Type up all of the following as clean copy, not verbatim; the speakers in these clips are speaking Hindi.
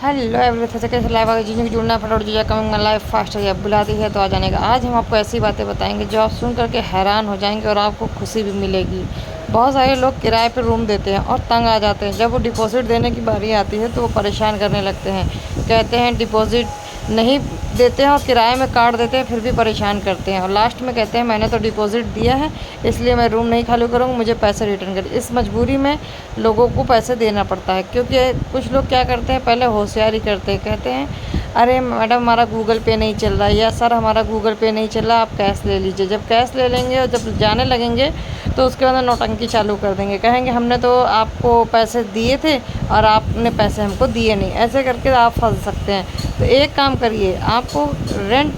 हेलो एवरीथिंग से कैसे लाइव आगे जिन्हें जुड़ना फटाफट जो कमिंग में लाइव फास्ट है बुलाती है तो आ जाने का। आज हम आपको ऐसी बातें बताएंगे जो आप सुन करके हैरान हो जाएंगे और आपको खुशी भी मिलेगी। बहुत सारे लोग किराए पे रूम देते हैं और तंग आ जाते हैं। जब वो डिपॉजिट देने की बारी आती है तो वो परेशान करने लगते हैं, कहते हैं डिपॉजिट नहीं देते हैं और किराए में काट देते हैं, फिर भी परेशान करते हैं और लास्ट में कहते हैं मैंने तो डिपॉजिट दिया है इसलिए मैं रूम नहीं खाली करूँगा, मुझे पैसे रिटर्न करें। इस मजबूरी में लोगों को पैसे देना पड़ता है, क्योंकि कुछ लोग क्या करते हैं, पहले होशियारी करते हैं, कहते हैं अरे मैडम हमारा गूगल पे नहीं चल रहा है या सर हमारा गूगल पे नहीं चल रहा, आप कैश ले लीजिए। जब कैश ले लेंगे और जब जाने लगेंगे तो उसके बाद नौटंकी चालू कर देंगे, कहेंगे हमने तो आपको पैसे दिए थे और आपने पैसे हमको दिए नहीं। ऐसे करके आप फंस सकते हैं। तो एक काम करिए, आपको रेंट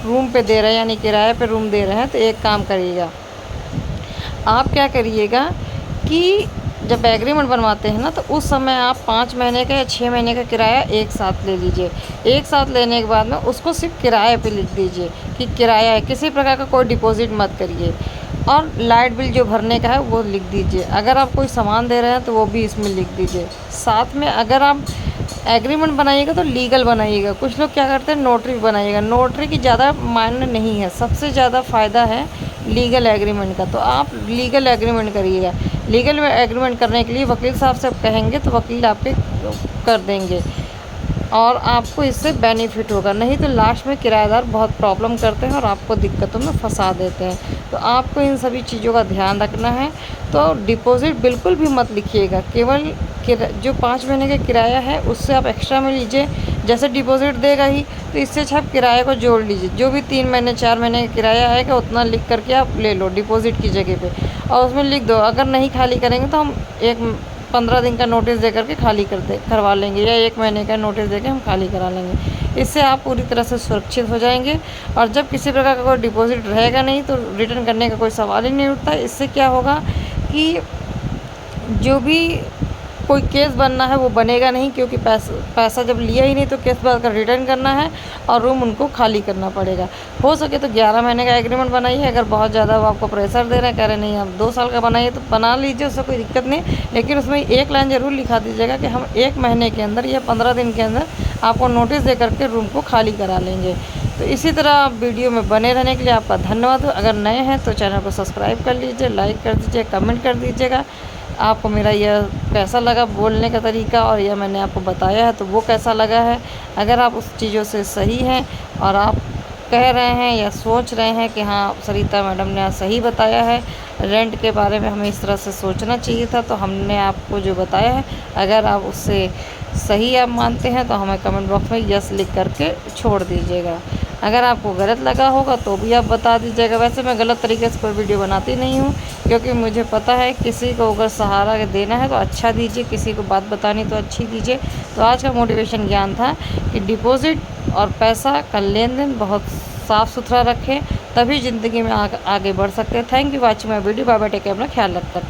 रूम पे दे रहे हैं यानी किराए पे रूम दे रहे हैं तो एक काम करिएगा, आप क्या करिएगा कि जब एग्रीमेंट बनवाते हैं ना तो उस समय आप 5 महीने का या 6 महीने का किराया एक साथ ले लीजिए। एक साथ लेने के बाद में उसको सिर्फ किराए पे लिख दीजिए कि किराया है, किसी प्रकार का कोई डिपॉजिट मत करिए। और लाइट बिल जो भरने का है वो लिख दीजिए। अगर आप कोई सामान दे रहे हैं तो वो भी इसमें लिख दीजिए। साथ में अगर आप एग्रीमेंट बनाइएगा तो लीगल बनाइएगा। कुछ लोग क्या करते हैं नोटरी बनाइएगा, नोटरी की ज़्यादा मायने नहीं है, सबसे ज़्यादा फ़ायदा है लीगल एग्रीमेंट का। तो आप लीगल एग्रीमेंट करिएगा। लीगल एग्रीमेंट करने के लिए वकील साहब से कहेंगे तो वकील आपके कर देंगे और आपको इससे बेनिफिट होगा। नहीं तो लास्ट में किराएदार बहुत प्रॉब्लम करते हैं और आपको दिक्कतों में फंसा देते हैं। तो आपको इन सभी चीज़ों का ध्यान रखना है। तो डिपॉज़िट बिल्कुल भी मत लिखिएगा, केवल जो 5 महीने का किराया है उससे आप एक्स्ट्रा में लीजिए। जैसे डिपॉज़िट देगा ही तो इससे अच्छा आप किराए को जोड़ लीजिए। जो भी 3 महीने 4 महीने का किराया आएगा उतना लिख करके आप ले लो डिपॉज़िट की जगह पे और उसमें लिख दो अगर नहीं खाली करेंगे तो हम 15 दिन का नोटिस दे करके खाली करवा लेंगे या 1 महीने का नोटिस देके हम खाली करा लेंगे। इससे आप पूरी तरह से सुरक्षित हो जाएंगे और जब किसी प्रकार का कोई डिपॉजिट रहेगा नहीं तो रिटर्न करने का कोई सवाल ही नहीं उठता। इससे क्या होगा कि जो भी कोई केस बनना है वो बनेगा नहीं, क्योंकि पैसा जब लिया ही नहीं तो केस बात का रिटर्न करना है और रूम उनको खाली करना पड़ेगा। हो सके तो 11 महीने का एग्रीमेंट बनाइए। अगर बहुत ज़्यादा वो आपको प्रेशर दे रहे हैं, कह रहे नहीं आप 2 साल का बनाइए तो बना लीजिए, उससे कोई दिक्कत नहीं। लेकिन उसमें एक लाइन ज़रूर लिखा दीजिएगा कि हम 1 महीने के अंदर या 15 दिन के अंदर आपको नोटिस दे करके रूम को खाली करा लेंगे। तो इसी तरह आप वीडियो में बने रहने के लिए आपका धन्यवाद। अगर नए हैं तो चैनल को सब्सक्राइब कर लीजिए, लाइक कर दीजिए, कमेंट कर दीजिएगा। आपको मेरा यह कैसा लगा बोलने का तरीका और यह मैंने आपको बताया है तो वो कैसा लगा है। अगर आप उस चीज़ों से सही हैं और आप कह रहे हैं या सोच रहे हैं कि हाँ सरिता मैडम ने सही बताया है, रेंट के बारे में हमें इस तरह से सोचना चाहिए था, तो हमने आपको जो बताया है अगर आप उससे सही आप मानते हैं तो हमें कमेंट बॉक्स में यस लिख करके छोड़ दीजिएगा। अगर आपको गलत लगा होगा तो भी आप बता दीजिएगा। वैसे मैं गलत तरीके से कोई वीडियो बनाती नहीं हूँ, क्योंकि मुझे पता है किसी को अगर सहारा देना है तो अच्छा दीजिए, किसी को बात बतानी तो अच्छी दीजिए। तो आज का मोटिवेशन ज्ञान था कि डिपॉजिट और पैसा का लेन देन बहुत साफ़ सुथरा रखें, तभी ज़िंदगी में आगे बढ़ सकते हैं। Thank you watching my video. Bye bye, take care, अपना ख्याल रखता है।